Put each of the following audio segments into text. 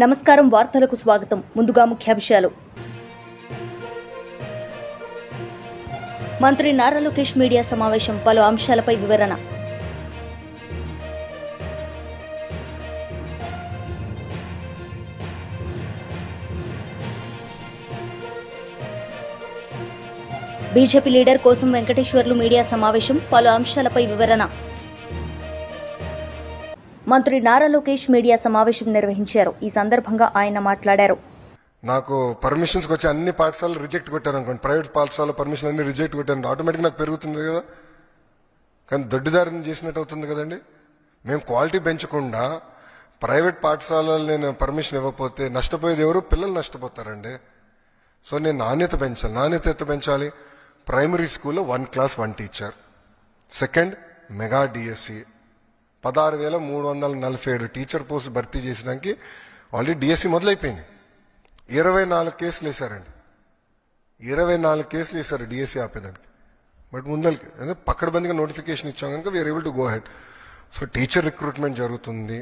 నమస్కారం వార్తలకు స్వాగతం. ముందుగా ముఖ్యాంశాలు. మంత్రి నారా లోకేష్ మీడియా సమావేశం, పలు అంశాలపై వివరణ. బీజేపీ లీడర్ కోసం వెంకటేశ్వర్లు మీడియా సమావేశం, పలు అంశాలపై వివరణ. మంత్రి నారా లోకేష్ మీడియా సమావేశం నిర్వహించారు. ఈ సందర్భంగా ఆయన మాట్లాడారు. నాకు పర్మిషన్స్ వచ్చి అన్ని పాఠశాలలు రిజెక్ట్ కొట్టాను అనుకోండి, ప్రైవేట్ పాఠశాల పర్మిషన్ అన్ని రిజెక్ట్ కొట్టాను, ఆటోమేటిక్ నాకు పెరుగుతుంది కదా. కానీ దొడ్డిదారిని చేసినట్టు అవుతుంది కదండి. మేము క్వాలిటీ పెంచకుండా ప్రైవేట్ పాఠశాలలు నేను పర్మిషన్ ఇవ్వకపోతే నష్టపోయేది ఎవరు? పిల్లలు నష్టపోతారండి. సో నేను నాణ్యత పెంచాలి. ప్రైమరీ స్కూల్లో 1 class 1 teacher. Second, mega DSC 16,347 teacher పోస్టులు భర్తీ చేసడానికి ఆల్రెడీ డిఎస్సి మొదలైపోయింది. 24 కేసులు వేశారండి. 24 కేసులు వేశారు డిఎస్సి ఆపేదానికి. బట్ ముందరికి పక్కడబందిగా నోటిఫికేషన్ ఇచ్చాం కనుక we are able to go ahead. So teacher recruitment జరుగుతుంది.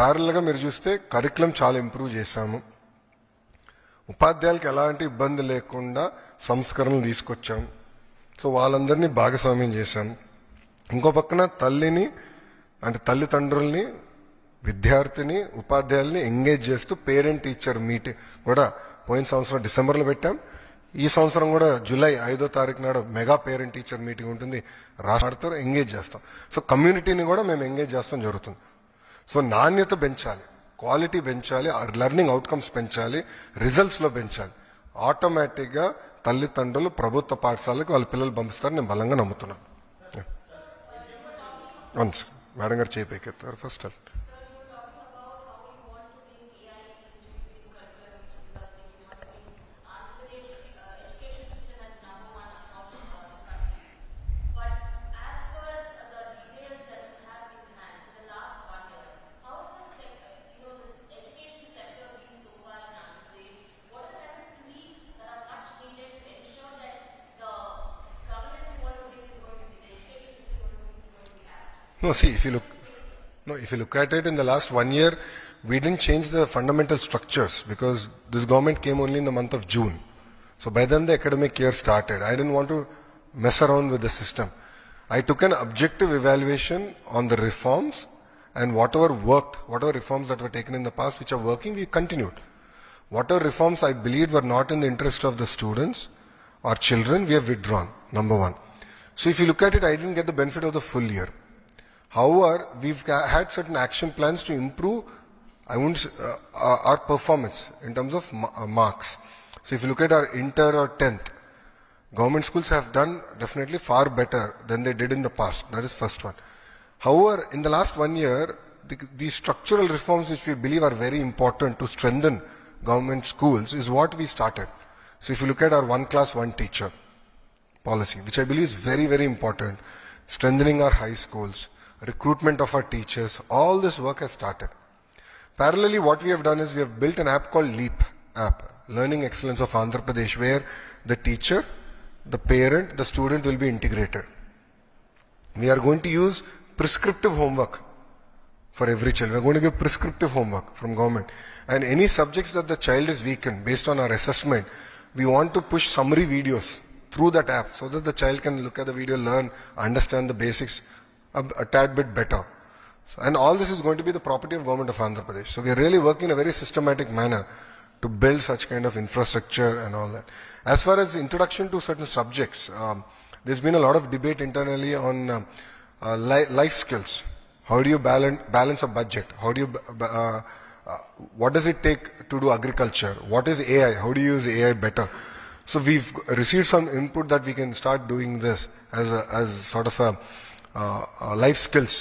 ప్యారల్గా మీరు చూస్తే కరికులం చాలా ఇంప్రూవ్ చేశాము. ఉపాధ్యాయులకు ఎలాంటి ఇబ్బంది లేకుండా సంస్కరణలు తీసుకొచ్చాం. సో వాళ్ళందరినీ భాగస్వామ్యం చేశాం. ఇంకో పక్కన తల్లిదండ్రుల్ని, విద్యార్థిని, ఉపాధ్యాయుల్ని ఎంగేజ్ చేస్తూ పేరెంట్ టీచర్ మీటింగ్ కూడా పోయిన సంవత్సరం డిసెంబర్లో పెట్టాం. ఈ సంవత్సరం కూడా జూలై 5వ తారీఖు నాడు మెగా పేరెంట్ టీచర్ మీటింగ్ ఉంటుంది. రాష్ట్రాలతో ఎంగేజ్ చేస్తాం. సో కమ్యూనిటీని కూడా మేము ఎంగేజ్ చేస్తాం జరుగుతుంది. సో నాణ్యత పెంచాలి, క్వాలిటీ పెంచాలి, లెర్నింగ్ అవుట్కమ్స్ పెంచాలి, రిజల్ట్స్లో పెంచాలి. ఆటోమేటిక్గా తల్లిదండ్రులు ప్రభుత్వ పాఠశాలకు వాళ్ళ పిల్లలు పంపిస్తారని నేను బలంగా నమ్ముతున్నాను. వన్స్ మేడం గారు చేయికెత్తారు first. No, see, if you look at it in the last 1 year, we didn't change the fundamental structures because this government came only in the month of June. So by then the academic year started. I didn't want to mess around with the system. I took an objective evaluation on the reforms, and whatever reforms that were taken in the past which are working, we continued. Whatever reforms I believed were not in the interest of the students or children, we have withdrawn, number one. So if you look at it, I didn't get the benefit of the full year. However, we've had certain action plans to improve our performance in terms of marks. So if you look at our inter or 10th, government schools have done definitely far better than they did in the past. That is first one. However, in the last 1 year, the structural reforms which we believe are very important to strengthen government schools is what we started. So if you look at our 1 class 1 teacher policy, which I believe is very, very important, strengthening our high schools, recruitment of our teachers, all this work has started. Parallelly, what we have done is we have built an app called LEAP app, Learning Excellence of Andhra Pradesh, where the teacher, the parent, the student will be integrated. We are going to use prescriptive homework for every child. We are going to give prescriptive homework from government. And any subjects that the child is weak in, based on our assessment, we want to push summary videos through that app so that the child can look at the video, learn, understand the basics a tad bit better. And all this is going to be the property of government of Andhra Pradesh. So we are really working in a very systematic manner to build such kind of infrastructure and all that. As far as introduction to certain subjects, there's been a lot of debate internally on life skills. How do you balance a budget? What does it take to do agriculture? What is AI? How do you use AI better? So we've received some input that we can start doing this as sort of a life skills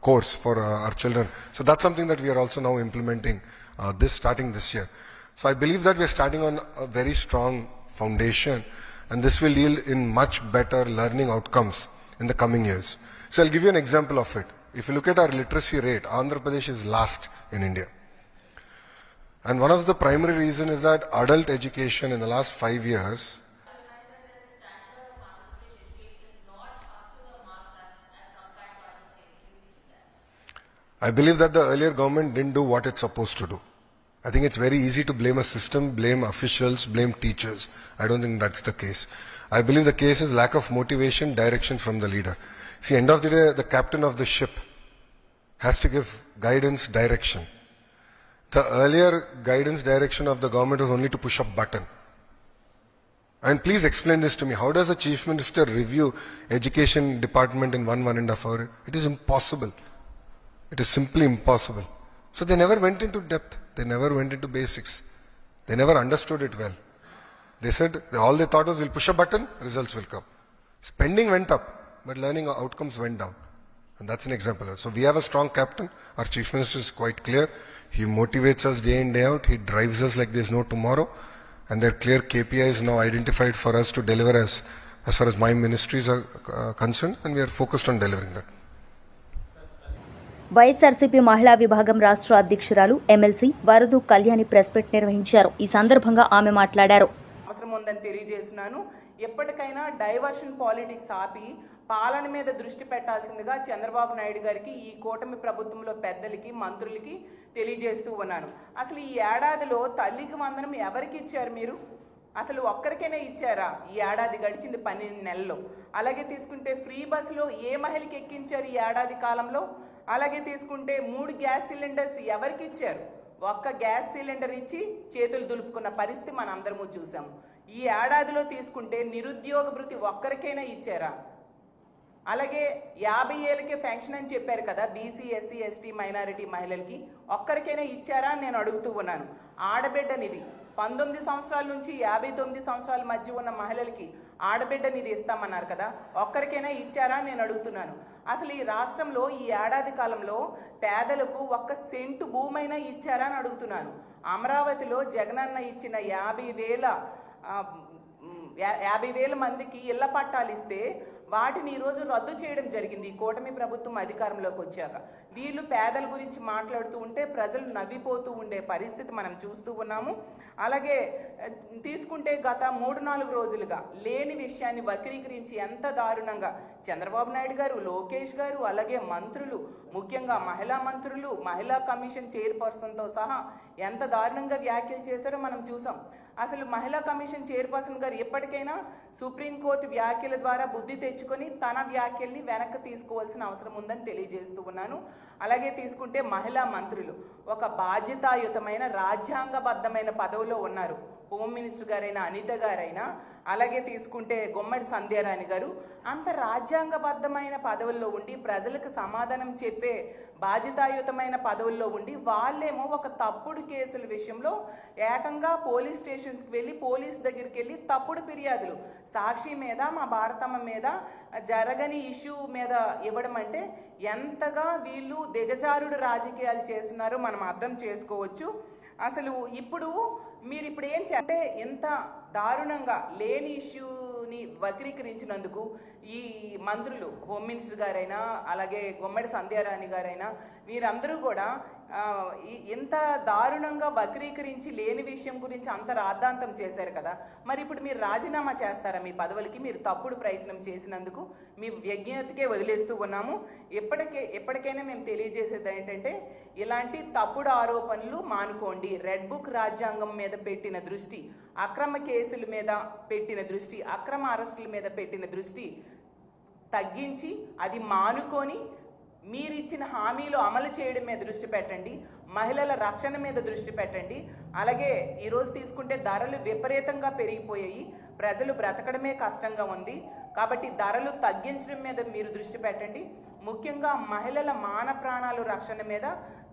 course for our children. So that's something that we are also now implementing starting this year. So I believe that we are starting on a very strong foundation, and this will yield in much better learning outcomes in the coming years. So I'll give you an example of it. If you look at our literacy rate, Andhra Pradesh is last in India. And one of the primary reasons is that adult education in the last 5 years I believe that the earlier government didn't do what it's supposed to do. I think it's very easy to blame a system, blame officials, blame teachers. I don't think that's the case. I believe the case is lack of motivation, direction from the leader. See, end of the day, the captain of the ship has to give guidance, direction. The earlier guidance, direction of the government was only to push a button. And please explain this to me. How does the chief minister review education department in 1.5 hours? It is impossible. It is simply impossible. So they never went into depth. They never went into basics. They never understood it well. They said, all they thought was, we'll push a button, results will come. Spending went up, but learning outcomes went down. And that's an example. So we have a strong captain. Our chief minister is quite clear. He motivates us day in, day out. He drives us like there's no tomorrow. And there are clear KPIs now identified for us to deliver as far as my ministries are concerned. And we are focused on delivering that. YSRCP మహిళా విభాగం రాష్ట్ర అధ్యక్షురాలు MLC వరదు Kalyani press meet నిర్వహించారు. ఈ సందర్భంగా ఆమె మాట్లాడారు. అవసరం ఉందని తెలియజేస్తున్నాను. ఎప్పటికైనా డైవర్షన్ పాలిటిక్స్ ఆపి పాలన మీద దృష్టి పెట్టాల్సిందిగా చంద్రబాబు నాయుడు గారికి, ఈ కూటమి ప్రభుత్వంలో పెద్దలకి, మంత్రులకి తెలియజేస్తూ ఉన్నాను. అసలు ఈ ఏడాదిలో తల్లికి వందనం ఎవరికి ఇచ్చారు మీరు? అసలు ఒక్కరికైనా ఇచ్చారా? ఈ ఏడాది గడిచింది 12 నెలల్లో. అలాగే తీసుకుంటే ఫ్రీ బస్సులో ఏ మహిళకి ఎక్కించారు ఈ ఏడాది కాలంలో? అలాగే తీసుకుంటే 3 గ్యాస్ సిలిండర్స్ ఎవరికి ఇచ్చారు? ఒక్క గ్యాస్ సిలిండర్ ఇచ్చి చేతులు దులుపుకున్న పరిస్థితి మనం అందరము చూసాము. ఈ ఏడాదిలో తీసుకుంటే నిరుద్యోగ భృతి ఒక్కరికైనా ఇచ్చారా? అలాగే 50 ఏళ్ళకే ఫెన్షన్ అని చెప్పారు కదా బీసీ, ఎస్సీ, ఎస్టీ, మైనారిటీ మహిళలకి, ఒక్కరికైనా ఇచ్చారా అని నేను అడుగుతూ ఉన్నాను. ఆడబిడ్డ నిధి 19 సంవత్సరాల నుంచి 59 సంవత్సరాల మధ్య ఉన్న మహిళలకి ఆడబిడ్డ నిధి ఇస్తామన్నారు కదా, ఒక్కరికైనా ఇచ్చారా అని నేను అడుగుతున్నాను. అసలు ఈ రాష్ట్రంలో ఈ ఏడాది కాలంలో పేదలకు 1 సెంటు భూమైనా ఇచ్చారా అని అడుగుతున్నాను. అమరావతిలో జగనన్న ఇచ్చిన 50,000 మందికి ఇళ్ల పట్టాలు ఇస్తే వాటిని ఈరోజు రద్దు చేయడం జరిగింది ఈ కూటమి ప్రభుత్వం అధికారంలోకి వచ్చాక. వీళ్ళు పేదల గురించి మాట్లాడుతూ ఉంటే ప్రజలు నవ్విపోతూ ఉండే పరిస్థితి మనం చూస్తూ ఉన్నాము. అలాగే తీసుకుంటే గత 3-4 రోజులుగా లేని విషయాన్ని వక్రీకరించి ఎంత దారుణంగా చంద్రబాబు నాయుడు గారు, లోకేష్ గారు, అలాగే మంత్రులు, ముఖ్యంగా మహిళా మంత్రులు, మహిళా కమిషన్ చైర్పర్సన్తో సహా ఎంత దారుణంగా వ్యాఖ్యలు చేశారో మనం చూసాం. అసలు మహిళా కమిషన్ చైర్పర్సన్ గారు ఎప్పటికైనా సుప్రీంకోర్టు వ్యాఖ్యల ద్వారా బుద్ధి తెచ్చుకొని తన వ్యాఖ్యల్ని వెనక్కి తీసుకోవాల్సిన అవసరం ఉందని తెలియజేస్తూ ఉన్నాను. అలాగే తీసుకుంటే మహిళా మంత్రులు ఒక బాధ్యతాయుతమైన రాజ్యాంగబద్ధమైన పదవిలో ఉన్నారు. హోమ్ మినిస్టర్ గారైనా, అనిత గారైనా, అలాగే తీసుకుంటే గుమ్మడి సంధ్యారాణి గారు అంత రాజ్యాంగబద్ధమైన పదవుల్లో ఉండి ప్రజలకు సమాధానం చెప్పే బాధ్యతాయుతమైన పదవుల్లో ఉండి వాళ్ళేమో ఒక తప్పుడు కేసుల విషయంలో ఏకంగా పోలీస్ స్టేషన్స్కి వెళ్ళి పోలీస్ దగ్గరికి వెళ్ళి తప్పుడు ఫిర్యాదులు సాక్షి మీద, మా భారతమ్మ మీద జరగని ఇష్యూ మీద ఇవ్వడం అంటే ఎంతగా వీళ్ళు దిగజారుడు రాజకీయాలు చేస్తున్నారో మనం అర్థం చేసుకోవచ్చు. అసలు మీరు ఇప్పుడు ఏం అంటే ఎంత దారుణంగా లేని ఇష్యూని వక్రీకరించినందుకు ఈ మంత్రులు, హోమ్ మినిస్టర్ గారైనా, అలాగే గుమ్మడి సంధ్యారాణి గారైనా వీరందరూ కూడా ఎంత దారుణంగా వక్రీకరించి లేని విషయం గురించి అంత రాద్ధాంతం చేశారు కదా. మరి ఇప్పుడు మీరు రాజీనామా చేస్తారా మీ పదవులకి? మీరు తప్పుడు ప్రయత్నం చేసినందుకు మీ విజ్ఞతకే వదిలేస్తూ ఉన్నాము. ఎప్పటికైనా మేము తెలియజేసేది ఏంటంటే ఇలాంటి తప్పుడు ఆరోపణలు మానుకోండి. రెడ్ బుక్ రాజ్యాంగం మీద పెట్టిన దృష్టి, అక్రమ కేసుల మీద పెట్టిన దృష్టి, అక్రమ అరెస్టుల మీద పెట్టిన దృష్టి తగ్గించి అది మానుకొని మీరిచ్చిన హామీలు అమలు చేయడం మీద దృష్టి పెట్టండి. మహిళల రక్షణ మీద దృష్టి పెట్టండి. అలాగే ఈరోజు తీసుకుంటే ధరలు విపరీతంగా పెరిగిపోయాయి. ప్రజలు బ్రతకడమే కష్టంగా ఉంది. కాబట్టి ధరలు తగ్గించడం మీద మీరు దృష్టి పెట్టండి. ముఖ్యంగా మహిళల మాన ప్రాణాలు రక్షణ మీద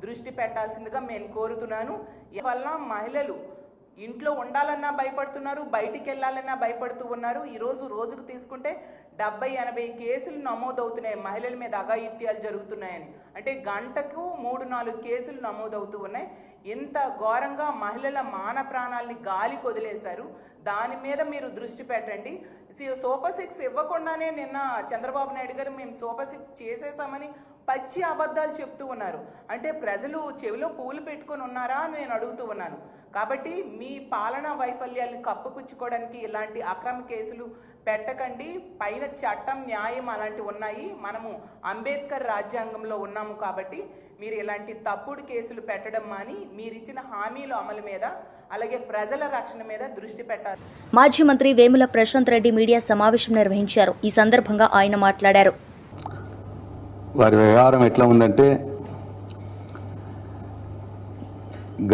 దృష్టి పెట్టాల్సిందిగా నేను కోరుతున్నాను. వల్ల మహిళలు ఇంట్లో ఉండాలన్నా భయపడుతున్నారు, బయటికి వెళ్ళాలన్నా భయపడుతూ ఉన్నారు. ఈరోజు రోజుకు తీసుకుంటే 70-80 కేసులు నమోదవుతున్నాయి. మహిళల మీద అఘాయిత్యాలు జరుగుతున్నాయని అంటే గంటకు 3-4 కేసులు నమోదవుతూ ఉన్నాయి. ఇంత ఘోరంగా మహిళల మాన ప్రాణాలని గాలి కొదిలేశారు. దాని మీద మీరు దృష్టి పెట్టండి. సూపర్ 6 ఇవ్వకుండానే నిన్న చంద్రబాబు నాయుడు గారు మేము సూపర్ 6 చేసేసామని పచ్చి అబద్ధాలు చెప్తూ ఉన్నారు. అంటే ప్రజలు చెవిలో పూలు పెట్టుకొని ఉన్నారా అని నేను అడుగుతూ ఉన్నాను. కాబట్టి మీ పాలనా వైఫల్యాలను కప్పుపుచ్చుకోవడానికి ఇలాంటి అక్రమ కేసులు పెట్టకండి. పైన చట్టం, న్యాయం అలాంటివి ఉన్నాయి. మనము అంబేద్కర్ రాజ్యాంగంలో ఉన్నాము కాబట్టి మీరు ఇలాంటి తప్పుడు కేసులు పెట్టడం మాని మీరిచ్చిన హామీల అమలు మీద అలాగే ప్రజల రక్షణ మీద దృష్టి పెట్టాలి. మాజీ మంత్రి వేముల ప్రశాంత్ రెడ్డి మీడియా సమావేశం నిర్వహించారు. ఈ సందర్భంగా ఆయన మాట్లాడారు. వారి వ్యవహారం ఎట్లా ఉందంటే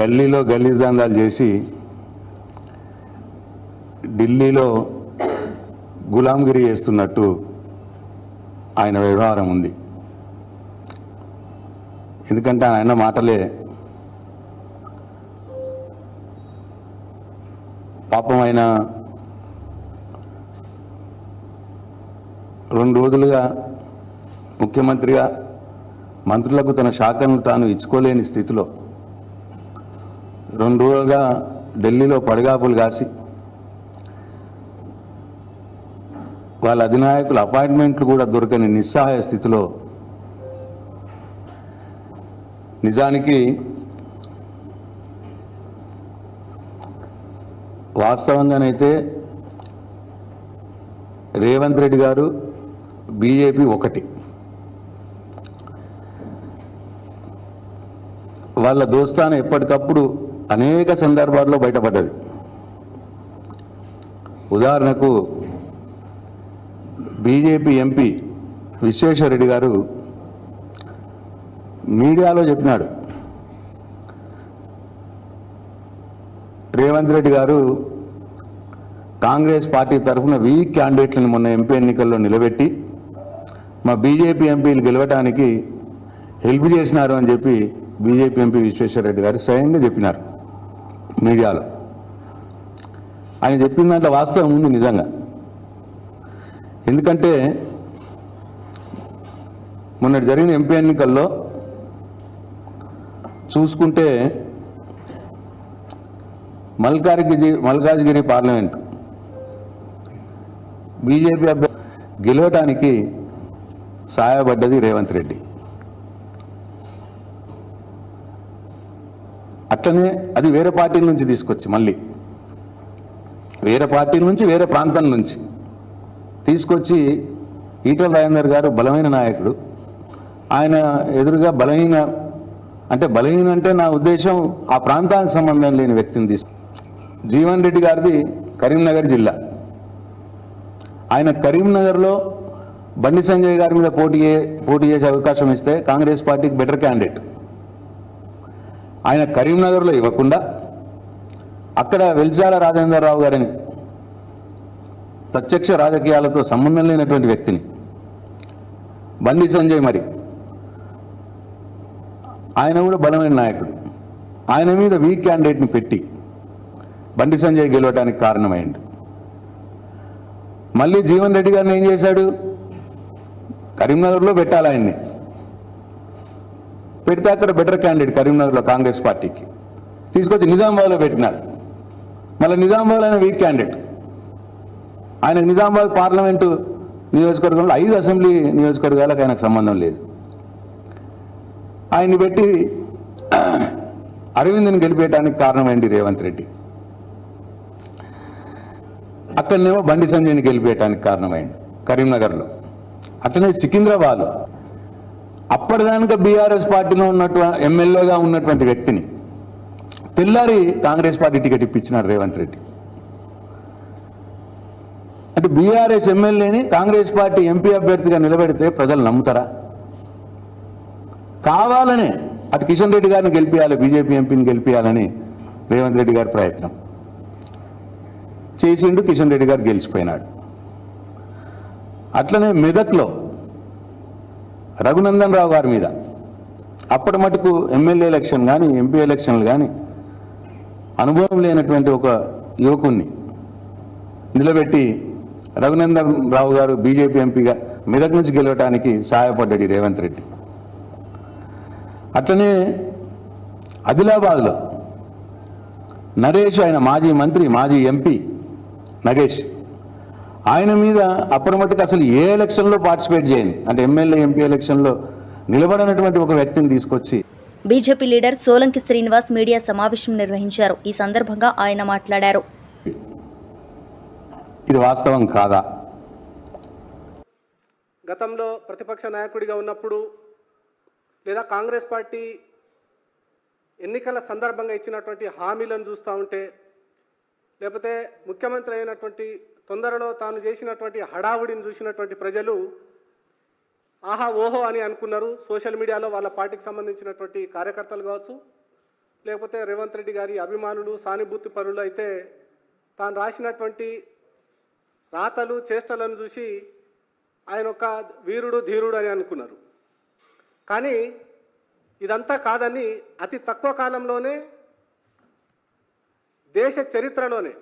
గల్లీలో గల్లీదందాలు చేసి ఢిల్లీలో గులాంగిరి చేస్తున్నట్టు ఆయన వ్యవహారం ఉంది. ఎందుకంటే ఆయన మాటలే పాపం ఆయన 2 రోజులుగా ముఖ్యమంత్రిగా మంత్రులకు తన శాఖను తాను ఇచ్చుకోలేని స్థితిలో 2 రోజులుగా ఢిల్లీలో పడిగాపులు కాసి వాళ్ళ అధినాయకుల అపాయింట్మెంట్లు కూడా దొరకని నిస్సహాయ స్థితిలో నిజానికి వాస్తవంగానైతే రేవంత్ రెడ్డి గారు బీజేపీ ఒకటి. వాళ్ళ దోస్తాన ఎప్పటికప్పుడు అనేక సందర్భాల్లో బయటపడ్డది. ఉదాహరణకు బీజేపీ ఎంపీ విశ్వేశ్వరరెడ్డి గారు మీడియాలో చెప్పినాడు, రేవంత్ రెడ్డి గారు కాంగ్రెస్ పార్టీ తరఫున వీక్ క్యాండిడేట్లను మొన్న ఎంపీ ఎన్నికల్లో నిలబెట్టి మా బీజేపీ ఎంపీలు గెలవడానికి హెల్ప్ చేసినారు అని చెప్పి బీజేపీ ఎంపీ విశ్వేశ్వరరెడ్డి గారు స్వయంగా చెప్పినారు మీడియాలో. ఆయన చెప్పిన దాంట్లో వాస్తవం ఉంది నిజంగా. ఎందుకంటే మొన్న జరిగిన ఎంపీ ఎన్నికల్లో చూసుకుంటే మల్కాజ్గిరి పార్లమెంట్ బీజేపీ అభ్యర్థి గెలవటానికి సహాయపడ్డది రేవంత్ రెడ్డి. అట్లనే అది వేరే పార్టీల నుంచి తీసుకొచ్చి మళ్ళీ వేరే పార్టీల నుంచి వేరే ప్రాంతం నుంచి తీసుకొచ్చి ఈటల రాజేందర్ గారు బలమైన నాయకుడు, ఆయన ఎదురుగా బలహీన అంటే నా ఉద్దేశం ఆ ప్రాంతానికి సంబంధం లేని వ్యక్తిని తీసుకు. జీవన్ రెడ్డి గారిది కరీంనగర్ జిల్లా. ఆయన కరీంనగర్లో బండి సంజయ్ గారి మీద పోటీ చేసే అవకాశం ఇస్తే కాంగ్రెస్ పార్టీకి బెటర్ క్యాండిడేట్. ఆయన కరీంనగర్లో ఇవ్వకుండా అక్కడ వెల్చాల రాజేంద్రరావు గారిని ప్రత్యక్ష రాజకీయాలతో సంబంధం లేనటువంటి వ్యక్తిని బండి సంజయ్, మరి ఆయన కూడా బలమైన నాయకుడు, ఆయన మీద వీక్ క్యాండిడేట్ని పెట్టి బండి సంజయ్ గెలవడానికి కారణమైంది. మళ్ళీ జీవన్ రెడ్డి గారిని ఏం చేశాడు, కరీంనగర్లో పెట్టాలి ఆయన్ని, పెడితే అక్కడ బెటర్ క్యాండిడేట్ కరీంనగర్లో కాంగ్రెస్ పార్టీకి తీసుకొచ్చి నిజామాబాద్లో పెట్టినారు. మళ్ళీ నిజామాబాద్ ఆయన వీక్ క్యాండిడేట్. ఆయన నిజామాబాద్ పార్లమెంటు నియోజకవర్గంలో 5 అసెంబ్లీ నియోజకవర్గాలకు ఆయనకు సంబంధం లేదు. ఆయన్ని పెట్టి అరవింద్ని గెలిపేయడానికి కారణమైంది రేవంత్ రెడ్డి. అక్కడనేమో బండి సంజయ్ని గెలిపేయడానికి కారణమైంది కరీంనగర్లో. అట్లనే సికింద్రాబాద్ అప్పటిదానిక బీఆర్ఎస్ పార్టీలో ఉన్నటువంటి ఎమ్మెల్యేగా ఉన్నటువంటి వ్యక్తిని తెల్లారి కాంగ్రెస్ పార్టీ టికెట్ ఇప్పించినాడు రేవంత్ రెడ్డి. అంటే బీఆర్ఎస్ ఎమ్మెల్యేని కాంగ్రెస్ పార్టీ ఎంపీ అభ్యర్థిగా నిలబెడితే ప్రజలు నమ్ముతారా? కావాలనే అటు కిషన్ రెడ్డి గారిని గెలిపించాలి, బీజేపీ ఎంపీని గెలిపించాలని రేవంత్ రెడ్డి గారి ప్రయత్నం చేసిండు. కిషన్ రెడ్డి గారు గెలిచిపోయినాడు. అట్లనే మెదక్లో రఘునందన్ రావు గారి మీద అప్పటి మటుకు ఎమ్మెల్యే ఎలక్షన్ కానీ ఎంపీ ఎలక్షన్లు కానీ అనుభవం లేనటువంటి ఒక యువకుణ్ణి నిలబెట్టి రఘునందన్ రావు గారు బీజేపీ ఎంపీగా మెదక్ నుంచి గెలవటానికి సహాయపడ్డాడు రేవంత్ రెడ్డి. అట్లనే ఆదిలాబాద్లో నరేష్, ఆయన మాజీ మంత్రి, మాజీ ఎంపీ నగేష్, ఆయన మీద అప్పటి మటుకు అసలు ఏ ఎలక్షన్లో పార్టిసిపేట్ చేయని, అంటే ఎమ్మెల్యే ఎంపీ ఎలక్షన్లో నిలబడినటువంటి ఒక వ్యక్తిని తీసుకొచ్చి BJP leader Solanki Srinivas media సమావేశం నిర్వహించారు. ఈ సందర్భంగా ఆయన మాట్లాడారు. ఇది వాస్తవం కాదా? గతంలో ప్రతిపక్ష నాయకుడిగా ఉన్నప్పుడు లేదా కాంగ్రెస్ పార్టీ ఎన్నికల సందర్భంగా ఇచ్చినటువంటి హామీలను చూస్తూ ఉంటే, లేకపోతే ముఖ్యమంత్రి అయినటువంటి తొందరలో తాను చేసినటువంటి హడావుడిని చూసినటువంటి ప్రజలు ఆహా ఓహో అని అనుకున్నారు. సోషల్ మీడియాలో వాళ్ళ పార్టీకి సంబంధించినటువంటి కార్యకర్తలు కావచ్చు, లేకపోతే రేవంత్ రెడ్డి గారి అభిమానులు సానుభూతి పరులు అయితే తాను రాసినటువంటి రాతలు చేష్టలను చూసి ఆయన ఒక వీరుడు ధీరుడు అని అనుకున్నారు. కానీ ఇదంతా కాదని అతి తక్కువ కాలంలోనే దేశ చరిత్రలోనే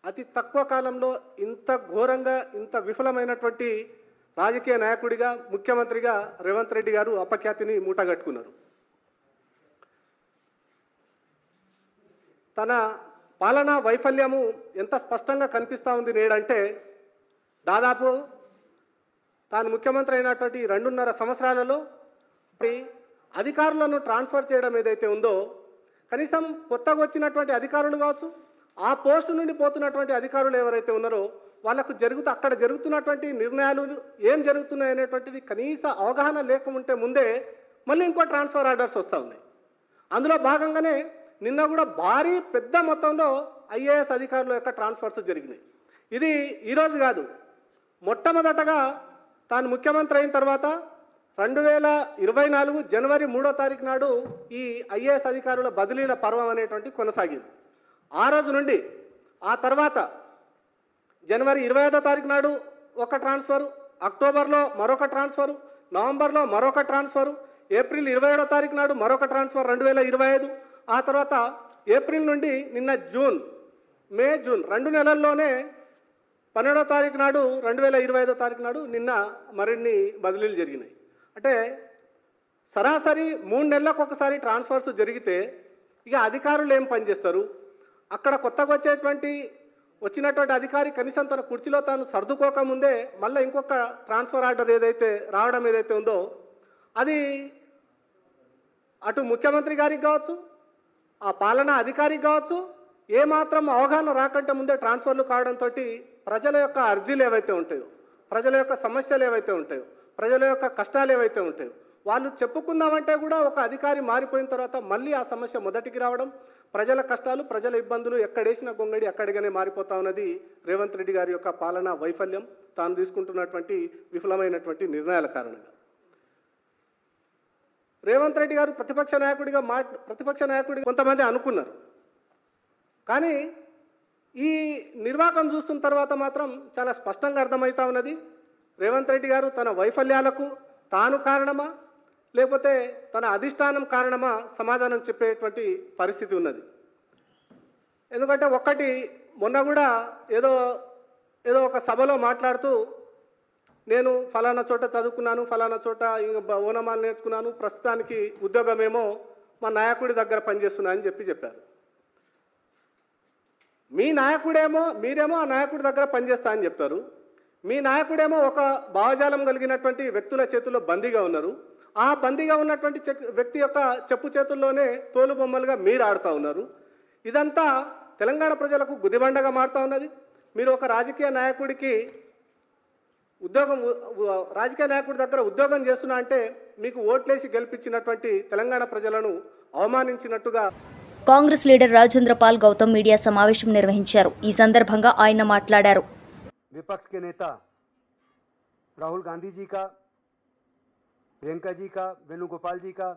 అతి తక్కువ కాలంలో ఇంత ఘోరంగా ఇంత విఫలమైనటువంటి రాజకీయ నాయకుడిగా ముఖ్యమంత్రిగా రేవంత్ రెడ్డి గారు అపఖ్యాతిని మూటగట్టుకున్నారు. తన పాలనా వైఫల్యము ఎంత స్పష్టంగా కనిపిస్తూ ఉంది నేడంటే, దాదాపు తాను ముఖ్యమంత్రి అయినటువంటి 2.5 సంవత్సరాలలో అధికారులను ట్రాన్స్ఫర్ చేయడం ఏదైతే ఉందో, కనీసం కొత్తగా వచ్చినటువంటి అధికారులు కావచ్చు, ఆ పోస్టు నుండి పోతున్నటువంటి అధికారులు ఎవరైతే ఉన్నారో వాళ్ళకు అక్కడ జరుగుతున్నటువంటి నిర్ణయాలు ఏం జరుగుతున్నాయి అనేటువంటిది కనీస అవగాహన లేకుంటే ముందే మళ్ళీ ఇంకో ట్రాన్స్ఫర్ ఆర్డర్స్ వస్తూ ఉన్నాయి. అందులో భాగంగానే నిన్న కూడా భారీ పెద్ద మొత్తంలో ఐఏఎస్ అధికారుల యొక్క ట్రాన్స్ఫర్స్ జరిగినాయి. ఇది ఈరోజు కాదు, మొట్టమొదటగా తాను ముఖ్యమంత్రి అయిన తర్వాత 2024 జనవరి 3వ తారీఖు నాడు ఈ ఐఏఎస్ అధికారుల బదిలీల పర్వం అనేటువంటి కొనసాగింది. ఆ రోజు నుండి ఆ తర్వాత జనవరి 25వ తారీఖు నాడు ఒక ట్రాన్స్ఫరు, అక్టోబర్లో మరొక ట్రాన్స్ఫరు, నవంబర్లో మరొక ట్రాన్స్ఫరు, ఏప్రిల్ 27వ తారీఖు నాడు మరొక ట్రాన్స్ఫర్ 2025, ఆ తర్వాత ఏప్రిల్ నుండి నిన్న మే జూన్ 2 నెలల్లోనే 12వ తారీఖు నాడు 2025వ తారీఖు నాడు నిన్న మరిన్ని బదిలీలు జరిగినాయి. అంటే సరాసరి 3 నెలలకు ఒకసారి ట్రాన్స్ఫర్స్ జరిగితే ఇక అధికారులు ఏం పనిచేస్తారు? అక్కడ కొత్తగా వచ్చినటువంటి అధికారి కనీసం తన కుర్చీలో తాను సర్దుకోకముందే మళ్ళీ ఇంకొక ట్రాన్స్ఫర్ ఆర్డర్ రావడం ఏదైతే ఉందో, అది అటు ముఖ్యమంత్రి గారికి కావచ్చు, ఆ పాలనా అధికారికి కావచ్చు, ఏమాత్రం అవగాహన రాకంటే ముందే ట్రాన్స్ఫర్లు కావడంతో ప్రజల యొక్క అర్జీలు ఏవైతే ఉంటాయో, ప్రజల యొక్క సమస్యలు ఏవైతే ఉంటాయో, ప్రజల యొక్క కష్టాలు ఏవైతే ఉంటాయో వాళ్ళు చెప్పుకుందామంటే కూడా ఒక అధికారి మారిపోయిన తర్వాత మళ్ళీ ఆ సమస్య మొదటికి రావడం, ప్రజల కష్టాలు ప్రజల ఇబ్బందులు ఎక్కడేసిన గొంగడి అక్కడిగానే మారిపోతా ఉన్నది రేవంత్ రెడ్డి గారి యొక్క పాలనా వైఫల్యం, తాను తీసుకుంటున్నటువంటి విఫలమైనటువంటి నిర్ణయాల కారణంగా. రేవంత్ రెడ్డి గారు ప్రతిపక్ష నాయకుడిగా కొంతమంది అనుకున్నారు. కానీ ఈ నిర్వాకం చూస్తున్న తర్వాత మాత్రం చాలా స్పష్టంగా అర్థమవుతా ఉన్నది, రేవంత్ రెడ్డి గారు తన వైఫల్యాలకు తాను కారణమా లేకపోతే తన అధిష్టానం కారణమా సమాధానం చెప్పేటువంటి పరిస్థితి ఉన్నది. ఎందుకంటే ఒక్కటి మొన్న కూడా ఏదో ఒక సభలో మాట్లాడుతూ నేను ఫలానా చోట చదువుకున్నాను, ఫలానా చోట ఓనమాలు నేర్చుకున్నాను, ప్రస్తుతానికి ఉద్యోగమేమో మా నాయకుడి దగ్గర పనిచేస్తున్నా అని చెప్పారు. మీరేమో ఆ నాయకుడి దగ్గర పనిచేస్తా అని చెప్తారు. మీ నాయకుడేమో ఒక భావజాలం కలిగినటువంటి వ్యక్తుల చేతుల్లో బందీగా ఉన్నారు. ఆ బందీగా ఉన్నటువంటి వ్యక్తి యొక్క చెప్పు చేతుల్లోనే తోలు బొమ్మలుగా మీరు ఆడుతూ ఉన్నారు. ఇదంతా తెలంగాణ ప్రజలకు గుదిబండగా మారుతూ ఉన్నది. మీరు ఒక రాజకీయ నాయకుడి దగ్గర ఉద్యోగం చేస్తున్నా అంటే మీకు ఓట్లేసి గెలిపించినటువంటి తెలంగాణ ప్రజలను అవమానించినట్టుగా. కాంగ్రెస్ లీడర్ రాజేంద్ర పాల్ గౌతమ్ మీడియా సమావేశం నిర్వహించారు. ఈ సందర్భంగా ఆయన మాట్లాడారు. विपक्ष के नेता राहुल गांधी जी का, प्रियंका जी का, वेणुगोपाल जी का,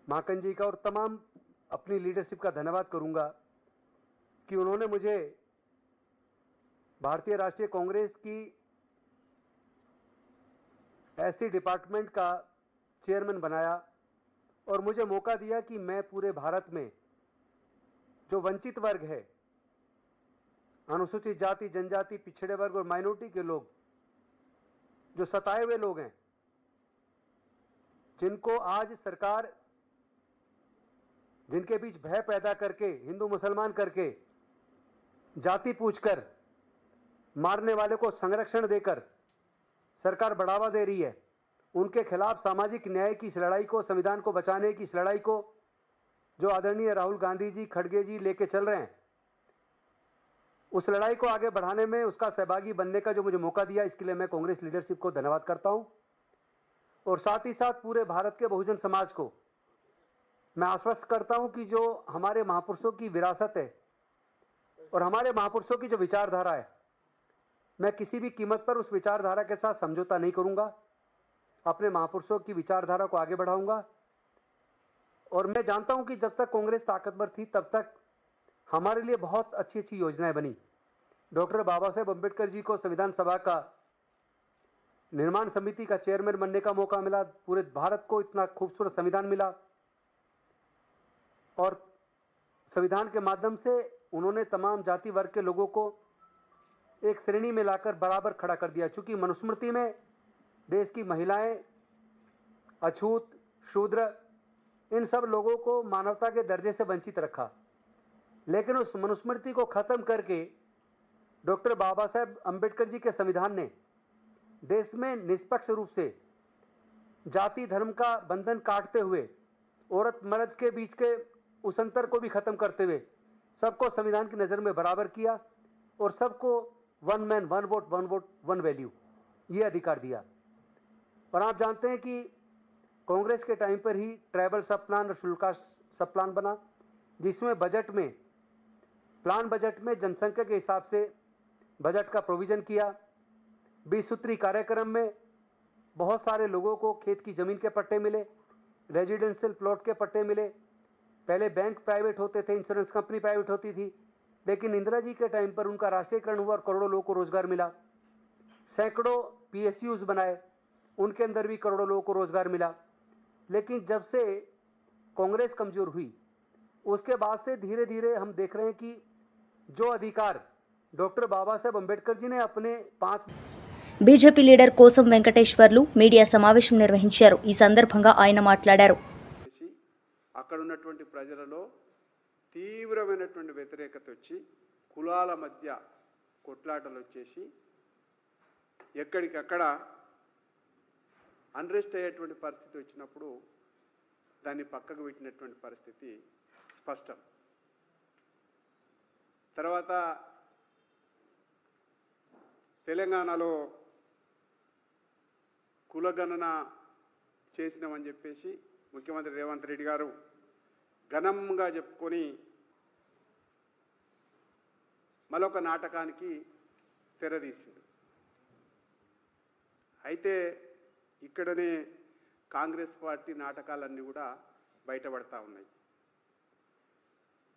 माकन जी का और तमाम अपनी लीडरशिप का धन्यवाद करूंगा कि उन्होंने मुझे भारतीय राष्ट्रीय कांग्रेस की ऐसी डिपार्टमेंट का चेयरमैन बनाया और मुझे मौका दिया कि मैं पूरे भारत में जो वंचित वर्ग है, अनुसूचित जाति, जनजाति, पिछड़े वर्ग और माइनॉरिटी के लोग, जो सताए हुए लोग हैं, जिनको आज सरकार जिनके बीच भय पैदा करके, हिंदू मुसलमान करके, जाति पूछकर मारने वाले को संरक्षण देकर सरकार बढ़ावा दे रही है, उनके खिलाफ सामाजिक न्याय की इस लड़ाई को, संविधान को बचाने की इस लड़ाई को जो आदरणीय राहुल गांधी जी, खड़गे जी लेके चल रहे हैं, उस लड़ाई को आगे बढ़ाने में उसका सहभागी बनने का जो मुझे मौका दिया, इसके लिए मैं कांग्रेस लीडरशिप को धन्यवाद करता हूं। और साथ ही साथ पूरे भारत के बहुजन समाज को मैं आश्वस्त करता हूं कि जो हमारे महापुरुषों की विरासत है और हमारे महापुरुषों की जो विचारधारा है, मैं किसी भी कीमत पर उस विचारधारा के साथ समझौता नहीं करूंगा। अपने महापुरुषों की विचारधारा को आगे बढ़ाऊंगा। और मैं जानता हूं कि जब तक कांग्रेस ताकतवर थी तब तक हमारे लिए बहुत अच्छी अच्छी योजनाएं बनी। डॉक्टर बाबा साहेब अम्बेडकर जी को संविधान सभा का निर्माण समिति का चेयरमैन बनने का मौका मिला। पूरे भारत को इतना खूबसूरत संविधान मिला और संविधान के माध्यम से उन्होंने तमाम जाति वर्ग के लोगों को एक श्रेणी में लाकर बराबर खड़ा कर दिया। चूंकि मनुस्मृति में देश की महिलाएं, अछूत, शूद्र, इन सब लोगों को मानवता के दर्जे से वंचित रखा, लेकिन उस मनुस्मृति को खत्म करके डॉक्टर बाबा साहेब अम्बेडकर जी के संविधान ने देश में निष्पक्ष रूप से जाति धर्म का बंधन काटते हुए औरत मर्द के बीच के उस अंतर को भी खत्म करते हुए सबको संविधान की नज़र में बराबर किया और सबको one man one vote one value ये अधिकार दिया। और आप जानते हैं कि कांग्रेस के टाइम पर ही ट्राइबल सब प्लान और शेड्यूल कास्ट सब प्लान बना, जिसमें प्लान बजट में जनसंख्या के हिसाब से बजट का प्रोविजन किया। 20 सूत्री कार्यक्रम में बहुत सारे लोगों को खेत की जमीन के पट्टे मिले, रेजिडेंशियल प्लॉट के पट्टे मिले। पहले बैंक प्राइवेट होते थे, इंश्योरेंस कंपनी प्राइवेट होती थी, लेकिन इंदिरा जी के टाइम पर उनका राष्ट्रीयकरण हुआ और करोड़ों लोगों को रोजगार मिला। सैकड़ों PSUs बनाए, उनके अंदर भी करोड़ों लोगों को रोजगार मिला। लेकिन जब से कांग्रेस कमजोर हुई उसके बाद से धीरे धीरे हम देख रहे हैं कि जो अधिकार डॉक्टर बाबा साहेब अम्बेडकर जी ने अपने 5 బీజేపీ లీడర్ కోసం వెంకటేశ్వర్లు మీడియా సమావేశం నిర్వహించారు. ఈ సందర్భంగా ఆయన మాట్లాడారు. అక్కడ ఉన్నటువంటి ప్రజలలో తీవ్రమైనటువంటి వ్యతిరేకత వచ్చి కులాల మధ్య కొట్లాటలు వచ్చేసి ఎక్కడికక్కడ అన్రెస్ట్ అయ్యేటువంటి పరిస్థితి వచ్చినప్పుడు దాన్ని పక్కకు పెట్టినటువంటి పరిస్థితి స్పష్టం. తర్వాత తెలంగాణలో కులగణన చేసినామని చెప్పేసి ముఖ్యమంత్రి రేవంత్ రెడ్డి గారు ఘనంగా చెప్పుకొని మరొక నాటకానికి తెరదీసింది. అయితే ఇక్కడనే కాంగ్రెస్ పార్టీ నాటకాలన్నీ కూడా బయటపడతా ఉన్నాయి.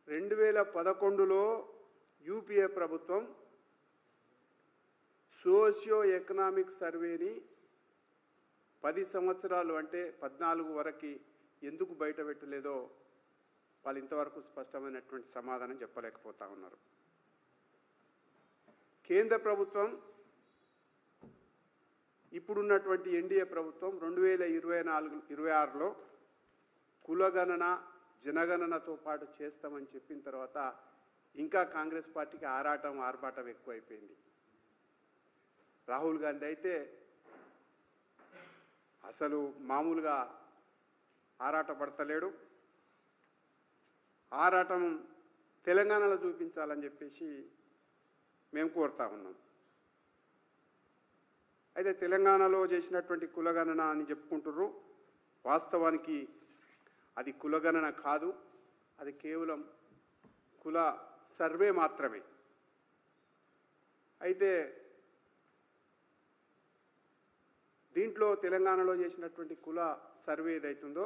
2011లో యూపీఏ ప్రభుత్వం సోషియో ఎకనామిక్ సర్వేని 10 సంవత్సరాలు అంటే 14 వరకు ఎందుకు బయట పెట్టలేదో వాళ్ళు ఇంతవరకు స్పష్టమైనటువంటి సమాధానం చెప్పలేకపోతా ఉన్నారు. కేంద్ర ప్రభుత్వం ఇప్పుడున్నటువంటి ఎన్డీఏ ప్రభుత్వం 2024-26లో కులగణన జనగణనతో పాటు చేస్తామని చెప్పిన తర్వాత ఇంకా కాంగ్రెస్ పార్టీకి ఆర్భాటం ఎక్కువైపోయింది. రాహుల్ గాంధీ అయితే అసలు మామూలుగా ఆరాటపడతలేడు. ఆరాటం తెలంగాణలో చూపించాలని చెప్పేసి మేము కోరుతా ఉన్నాం. అయితే తెలంగాణలో చేసినటువంటి కులగణన అని చెప్పుకుంటున్నారు. వాస్తవానికి అది కులగణన కాదు, అది కేవలం కుల సర్వే మాత్రమే. అయితే దీంట్లో తెలంగాణలో చేసినటువంటి కుల సర్వే ఏదైతుందో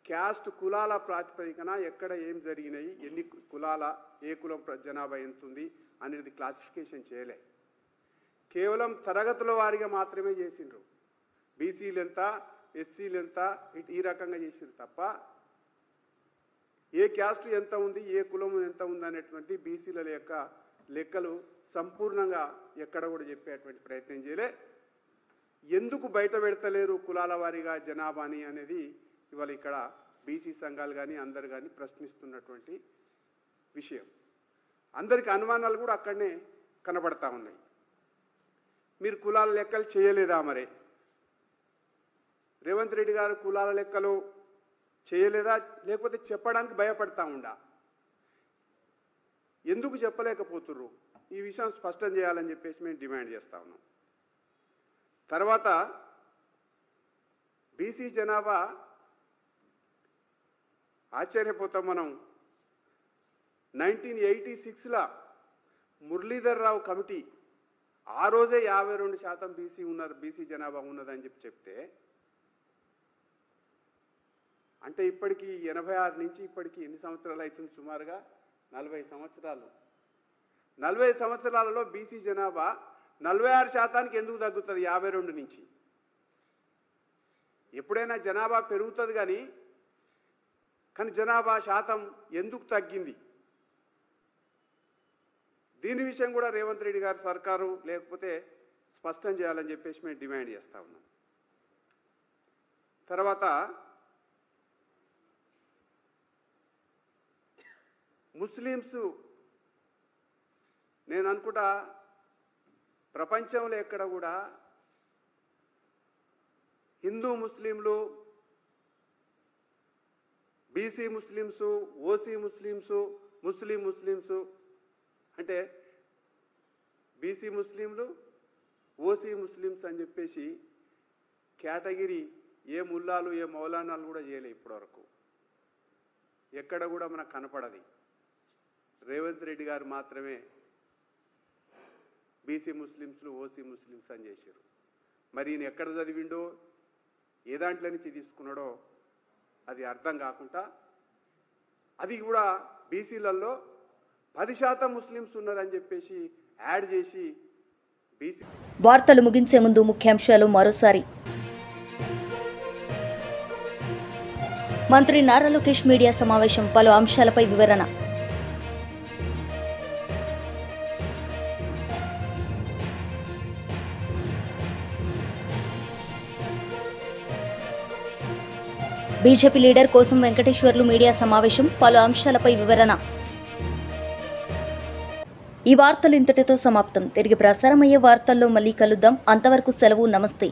క్యాస్ట్ కులాల ప్రాతిపదికన ఎక్కడ ఏం జరిగినాయి, ఎన్ని కులాల ఏ కులం జనాభా ఎంత ఉంది అనేది క్లాసిఫికేషన్ చేయలే. కేవలం తరగతుల వారీగా మాత్రమే చేసిండ్రు. బీసీలు ఎంత, ఎస్సీలు ఎంత, ఈ రకంగా చేసిండ్రు తప్ప ఏ క్యాస్ట్ ఎంత ఉంది, ఏ కులం ఎంత ఉంది అనేటువంటి బీసీల యొక్క లెక్కలు సంపూర్ణంగా ఎక్కడ కూడా చెప్పేటువంటి ప్రయత్నం చేయలే. ఎందుకు బయట పెడతలేరు కులాల వారీగా జనాభాని అనేది ఇవాళ ఇక్కడ బీసీ సంఘాలు కానీ అందరు కానీ ప్రశ్నిస్తున్నటువంటి విషయం. అందరికి అనుమానాలు కూడా అక్కడనే కనబడతా ఉన్నాయి. మీరు కులాల లెక్కలు చేయలేదా? మరి రేవంత్ రెడ్డి గారు కులాల లెక్కలు చేయలేదా, లేకపోతే చెప్పడానికి భయపడతా ఉండా? ఎందుకు చెప్పలేకపోతుర్రు? ఈ విషయం స్పష్టం చేయాలని చెప్పేసి మేము డిమాండ్ చేస్తా ఉన్నాం. తర్వాత బీసీ జనాభా ఆశ్చర్యపోతాం మనం. 1986లో మురళీధర్ రావు కమిటీ ఆ రోజే 52% బీసీ జనాభా ఉన్నదని చెప్తే, అంటే ఇప్పటికి 86 నుంచి ఇప్పటికి ఎన్ని సంవత్సరాలు అవుతుంది? సుమారుగా 40 సంవత్సరాలు. 40 సంవత్సరాలలో బీసీ జనాభా 46% ఎందుకు తగ్గుతుంది 52 నుంచి? ఎప్పుడైనా జనాభా పెరుగుతుంది కానీ జనాభా శాతం ఎందుకు తగ్గింది? దీని విషయం కూడా రేవంత్ రెడ్డి గారి సర్కారు లేకపోతే స్పష్టం చేయాలని చెప్పేసి మేము డిమాండ్ చేస్తా ఉన్నాం. తర్వాత ముస్లిమ్స్, నేను అనుకుంటా ప్రపంచంలో ఎక్కడ కూడా హిందూ ముస్లింలు, బీసీ ముస్లిమ్స్, ఓసీ ముస్లిమ్స్, ముస్లిం ముస్లిమ్స్ అంటే బీసీ ముస్లింలు, ఓసీ ముస్లిమ్స్ అని చెప్పేసి కేటగిరీ ఏ ముల్లాలు ఏ మౌలానాలు కూడా చేయలే ఇప్పటివరకు. ఎక్కడ కూడా మనకు కనపడది. రేవంత్ రెడ్డి గారు మాత్రమే బీసీ ముస్లిమ్స్లు, ఓసీ ముస్లిమ్స్ అని చేశారు. మరి ఈయన ఎక్కడ చదివిండో, ఏ దాంట్లో నుంచి తీసుకున్నాడో అది అర్థం కాకుండా, అది కూడా బీసీలలో 10% ముస్లిమ్స్ ఉన్నారని చెప్పేసి యాడ్ చేసి బీసీ. వార్తలు ముగించే ముందు ముఖ్యాంశాలు మరోసారి. మంత్రి నారా లోకేష్ మీడియా సమావేశం, పలు అంశాలపై వివరణ. బీజేపీ లీడర్ కోసం వెంకటేశ్వర్లు మీడియా సమావేశం, పలు అంశాలపై వివరణ. ఈ వార్తలు ఇంతటితో సమాప్తం. తిరిగి ప్రసారమయ్యే వార్తల్లో మళ్ళీ కలుద్దాం. అంతవరకు సెలవు. నమస్తే.